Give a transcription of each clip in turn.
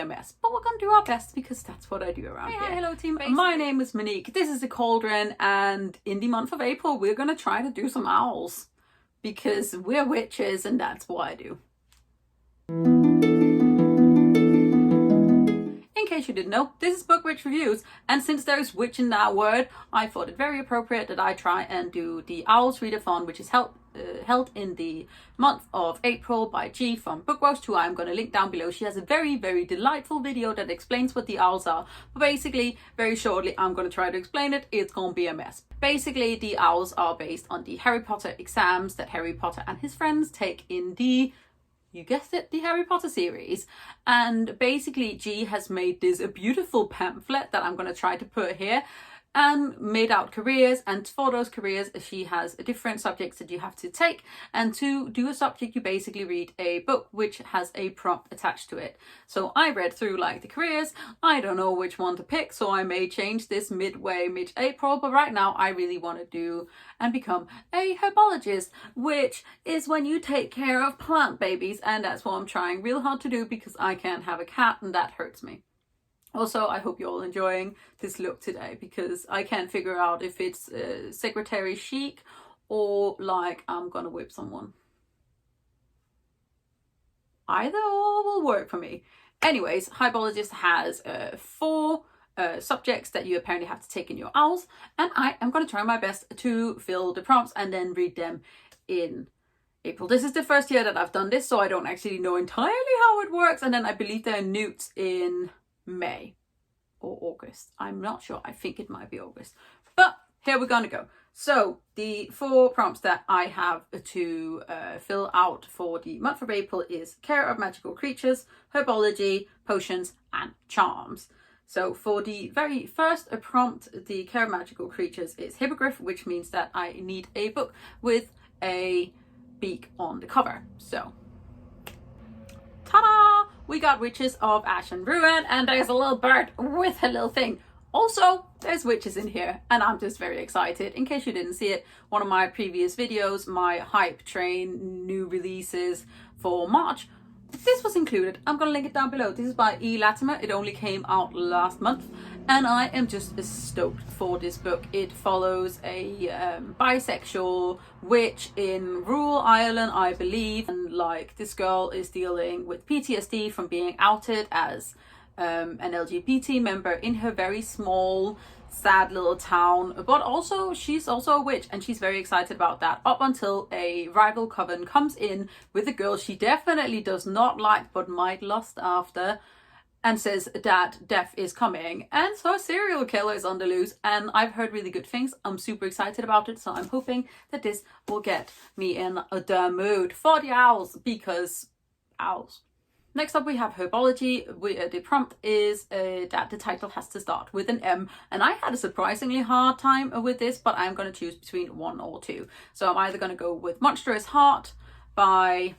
a mess, but we're gonna do our best because that's what I do around here. Hello team, my name is Monique, this is the Cauldron, and in the month of April we're gonna try to do some owls because we're witches and that's what I do. In case you didn't know, this is Bookwitch Reviews, and since there's witch in that word, I thought it very appropriate that I try and do the Owls Readathon, which is held in the month of April by G from Bookwitch, who I'm going to link down below. She has a very, very delightful video that explains what the owls are, but basically, very shortly, I'm going to try to explain it. It's going to be a mess. Basically, the owls are based on the Harry Potter exams that Harry Potter and his friends take in the, you guessed it, the Harry Potter series. And basically G has made this a beautiful pamphlet that I'm going to try to put here and made out careers, and for those careers she has different subjects that you have to take, and to do a subject you basically read a book which has a prompt attached to it. So I read through like the careers, I don't know which one to pick, so I may change this mid-April, but right now I really want to do and become a herbologist, which is when you take care of plant babies, and that's what I'm trying real hard to do because I can't have a cat and that hurts me. Also, I hope you're all enjoying this look today because I can't figure out if it's secretary chic or like I'm gonna whip someone. Either or will work for me. Anyways, Herbologist has 4 subjects that you apparently have to take in your owls, and I am going to try my best to fill the prompts and then read them in April. This is the first year that I've done this, so I don't actually know entirely how it works, and then I believe there are newts in May or August. I'm not sure. I think it might be August. But here we're going to go. So the 4 prompts that I have to fill out for the month of April is care of magical creatures, herbology, potions, and charms. So for the very first prompt, the care of magical creatures is Hippogriff, which means that I need a book with a beak on the cover. So ta-da! We got Witches of Ash and Ruin, and there's a little bird with a little thing. Also, there's witches in here, and I'm just very excited. In case you didn't see it, one of my previous videos, my hype train new releases for March, this was included. I'm going to link it down below. This is by E. Latimer. It only came out last month, and I am just stoked for this book. It follows a bisexual witch in rural Ireland, I believe, and like this girl is dealing with PTSD from being outed as an LGBT member in her very small, sad little town, but also she's also a witch and she's very excited about that, up until a rival coven comes in with a girl she definitely does not like but might lust after, and says that death is coming, and so a serial killer is on the loose, and I've heard really good things. I'm super excited about it, so I'm hoping that this will get me in the mood for the owls, because owls. Next up we have Herbology. The prompt is that the title has to start with an M, and I had a surprisingly hard time with this, but I'm going to choose between 1 or 2. So I'm either going to go with Monstrous Heart by,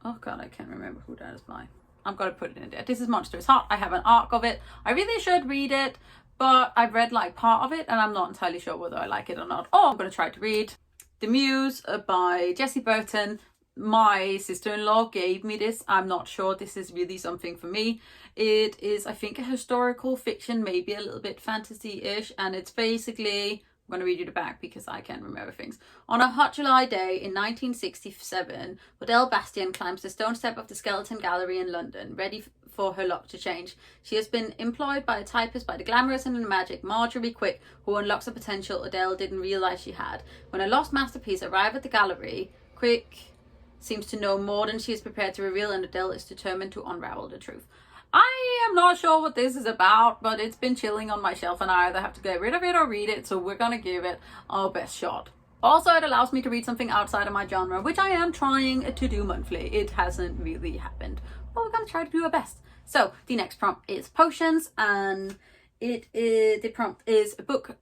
oh god, I can't remember who that is by. I'm going to put it in there. This is Monstrous Heart. I have an arc of it. I really should read it, but I've read like part of it and I'm not entirely sure whether I like it or not. Oh, I'm going to try to read The Muse by Jessie Burton. My sister-in-law gave me this. I'm not sure this is really something for me. It is, I think, a historical fiction, maybe a little bit fantasy-ish, and it's basically, I'm going to read you the back because I can't remember things. On a hot July day in 1967, O.W.L Bastian climbs the stone step of the Skeleton Gallery in London, ready for her luck to change. She has been employed by a typist by the glamorous and magic Marjorie Quick, who unlocks a potential O.W.L didn't realise she had. When a lost masterpiece arrives at the gallery, Quick seems to know more than she is prepared to reveal, and O.W.L is determined to unravel the truth. I am not sure what this is about, but it's been chilling on my shelf and I either have to get rid of it or read it, so we're gonna give it our best shot. Also, it allows me to read something outside of my genre, which I am trying to do monthly. It hasn't really happened, but we're gonna try to do our best. So the next prompt is potions, and the prompt is a book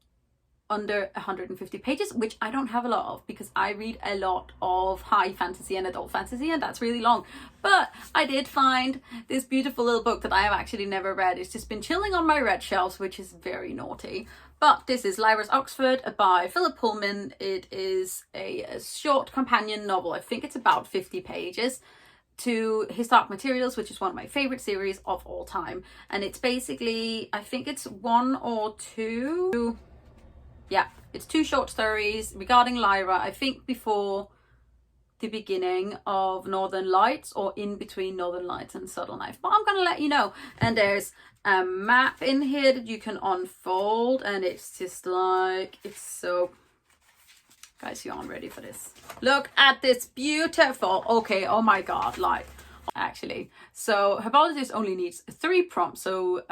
under 150 pages, which I don't have a lot of because I read a lot of high fantasy and adult fantasy, and that's really long. But I did find this beautiful little book that I have actually never read. It's just been chilling on my read shelves, which is very naughty. But this is Lyra's Oxford by Philip Pullman. It is a short companion novel. I think it's about 50 pages. to his Dark Materials, which is one of my favorite series of all time. And it's basically, I think it's one or two, yeah, it's 2 short stories regarding Lyra, I think before the beginning of Northern Lights or in between Northern Lights and Subtle Knife, but I'm gonna let you know. And there's a map in here that you can unfold, and it's just like, it's so, guys, you aren't ready for this. Look at this, beautiful. Okay, oh my god, like, actually, so Herbologist only needs 3 prompts, so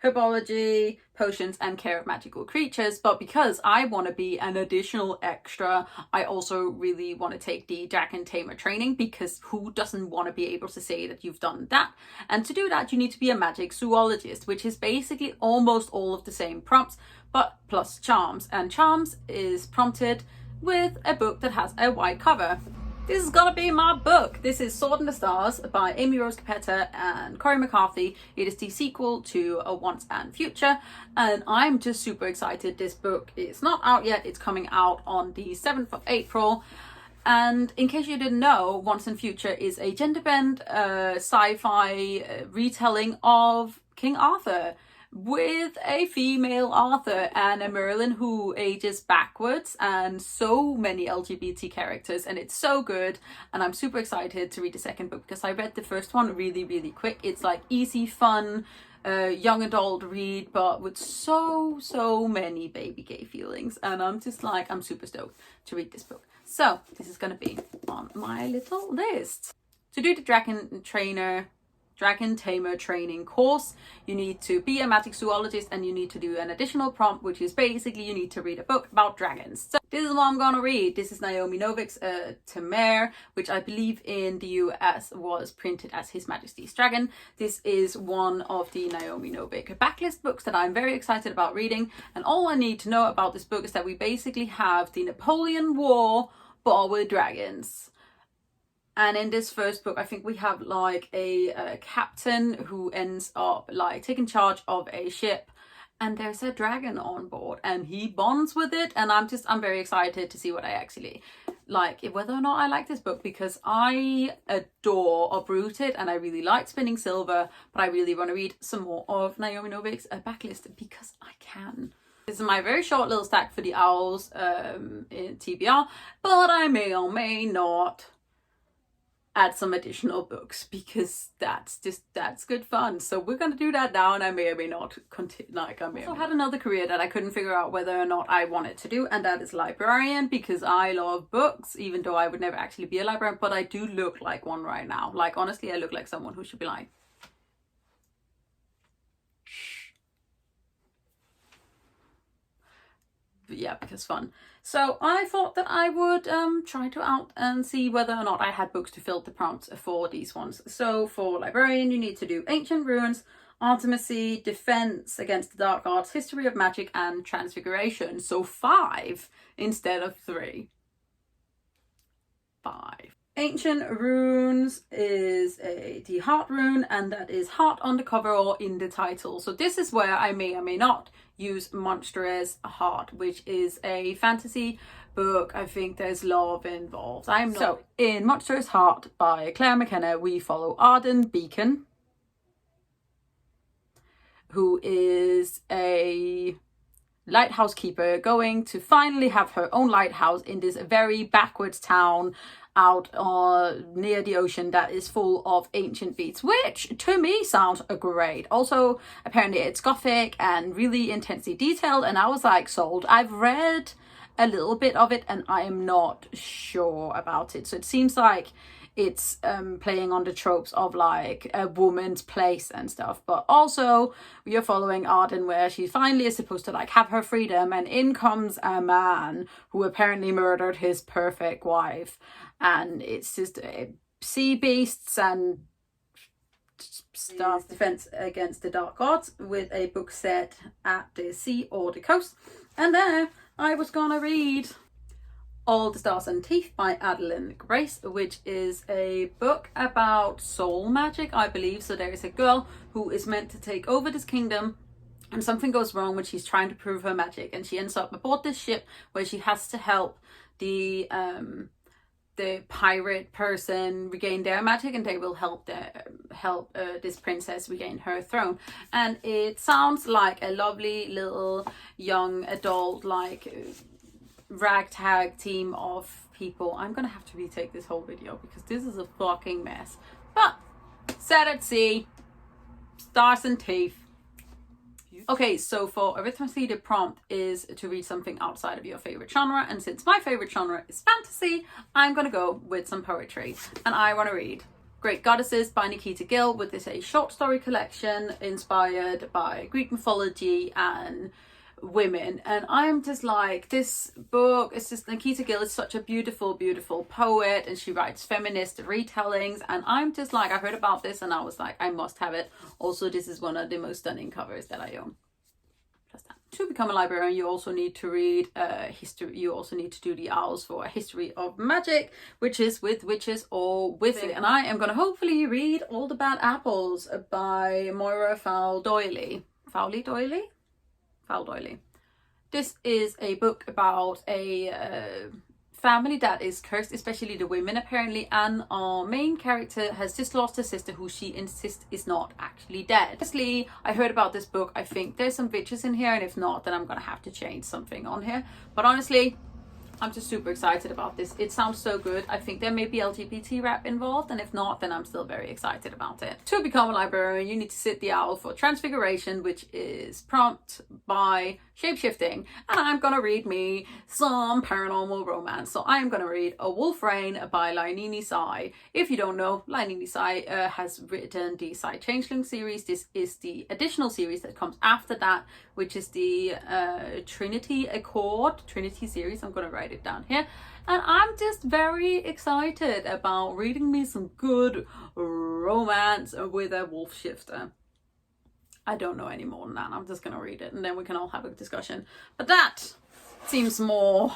Herbology, potions, and care of magical creatures. But because I want to be an additional extra, I also really want to take the Dragon Tamer training, because who doesn't want to be able to say that you've done that? And to do that, you need to be a Magic Zoologist, which is basically almost all of the same prompts, but plus charms. And charms is prompted with a book that has a white cover. This is gonna be my book. This is Sword in the Stars by Amy Rose Capetta and Corey McCarthy. It is the sequel to A Once and Future, and I'm just super excited. This book is not out yet. It's coming out on the 7th of April. And in case you didn't know, Once and Future is a gender-bend sci-fi retelling of King Arthur, with a female Arthur and a Merlin who ages backwards, and so many LGBT characters, and it's so good. And I'm super excited to read the second book, because I read the first one really quick. It's like easy, fun, young adult read, but with so many baby gay feelings, and I'm just like, I'm super stoked to read this book. So this is gonna be on my little list. To do the Dragon Tamer training course, you need to be a Magic Zoologist, and you need to do an additional prompt, which is basically you need to read a book about dragons. So this is what I'm gonna read. This is Naomi Novik's Tamer, which I believe in the US was printed as His Majesty's Dragon. This is one of the Naomi Novik backlist books that I'm very excited about reading. And all I need to know about this book is that we basically have the Napoleon War, but with dragons. And in this first book, I think we have like a captain who ends up like taking charge of a ship, and there's a dragon on board, and he bonds with it. And I'm very excited to see what I actually like, whether or not I like this book, because I adore Uprooted and I really like Spinning Silver, but I really want to read some more of Naomi Novik's backlist because I can. This is my very short little stack for the owls in TBR, but I may or may not add some additional books, because that's good fun. So we're gonna do that now, and I may or may not continue. Like, I may also had another career that I couldn't figure out whether or not I wanted to do, and that is librarian, because I love books, even though I would never actually be a librarian. But I do look like one right now. Like, honestly, I look like someone who should be like, but yeah, because fun. So I thought that I would try to out and see whether or not I had books to fill the prompts for these ones. So for librarian, you need to do Ancient Ruins, Artemisy, Defense Against the Dark Arts, History of Magic, and Transfiguration. So 5 instead of 3. 5. Ancient Runes is the heart rune, and that is heart on the cover or in the title. So this is where I may or may not use Monstrous Heart, which is a fantasy book. I think there's love involved. So in Monstrous Heart by Claire McKenna, we follow Arden Beacon, who is a lighthouse keeper going to finally have her own lighthouse in this very backwards town out near the ocean that is full of ancient beads, which to me sounds great. Also, apparently it's gothic and really intensely detailed, and I was like, sold. I've read a little bit of it and I am not sure about it. So it seems like it's playing on the tropes of like a woman's place and stuff, but also we are following Arden, where she finally is supposed to like have her freedom, and in comes a man who apparently murdered his perfect wife, and it's just sea beasts and stuff. Defense Against the Dark Arts, with a book set at the sea or the coast. And there I was gonna read All the Stars and Teeth by Adeline Grace, which is a book about soul magic, I believe. So there is a girl who is meant to take over this kingdom, and something goes wrong when she's trying to prove her magic, and she ends up aboard this ship where she has to help the the pirate person regain their magic, and they will help this princess regain her throne. And it sounds like a lovely little young adult, like ragtag team of people. I'm gonna have to retake this whole video because this is a fucking mess. But set at sea, stars and teeth. Okay, so for arithmetic, the prompt is to read something outside of your favorite genre, and since my favorite genre is fantasy, I'm gonna go with some poetry, and I want to read Great Goddesses by Nikita Gill, with this a short story collection inspired by Greek mythology and women. And I'm just like, this book, it's just, Nikita Gill is such a beautiful poet, and she writes feminist retellings, and I'm just like, I heard about this and I was like, I must have it. Also, this is one of the most stunning covers that I own. Just that. To become a librarian, you also need to read history. You also need to do the O.W.Ls for a history of magic, which is with witches or with it. And I am going to hopefully read All the Bad Apples by Moira Fowle-Doyley. Fowle-Doyley. This is a book about a family that is cursed, especially the women apparently, and our main character has just lost her sister, who she insists is not actually dead. Honestly, I heard about this book. I think there's some witches in here, and if not, then I'm gonna have to change something on here. But honestly, I'm just super excited about this. It sounds so good. I think there may be LGBT rap involved, and if not, then I'm still very excited about it. To become a librarian, you need to sit the O.W.L for Transfiguration, which is prompt by shapeshifting, and I'm gonna read me some paranormal romance. So I'm gonna read A Wolf Rain by Lainini Sai. If you don't know, Lainini Sai has written the Sai Changeling series. This is the additional series that comes after that, which is the Trinity series. I'm gonna write it down here, and I'm just very excited about reading me some good romance with a wolf shifter. I don't know any more than that. I'm just gonna read it and then we can all have a discussion. But that seems more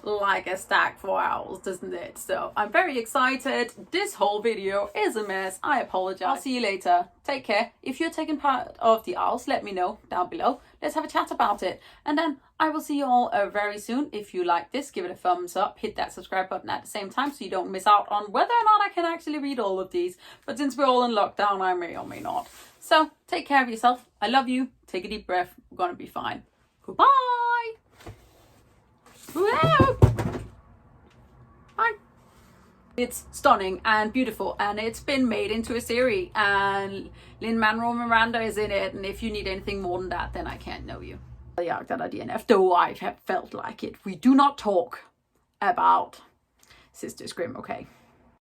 like a stack for O.W.Ls, doesn't it? So I'm very excited. This whole video is a mess. I apologize. I'll see you later. Take care. If you're taking part of the O.W.Ls, let me know down below. Let's have a chat about it. And then I will see you all very soon. If you like this, give it a thumbs up. Hit that subscribe button at the same time so you don't miss out on whether or not I can actually read all of these. But since we're all in lockdown, I may or may not. So take care of yourself. I love you. Take a deep breath. We're gonna be fine. Goodbye. Bye. It's stunning and beautiful, and it's been made into a series, and Lin-Manuel Miranda is in it, and if you need anything more than that, then I can't know you. DNF, though I have felt like it. We do not talk about Sister Scrim, okay?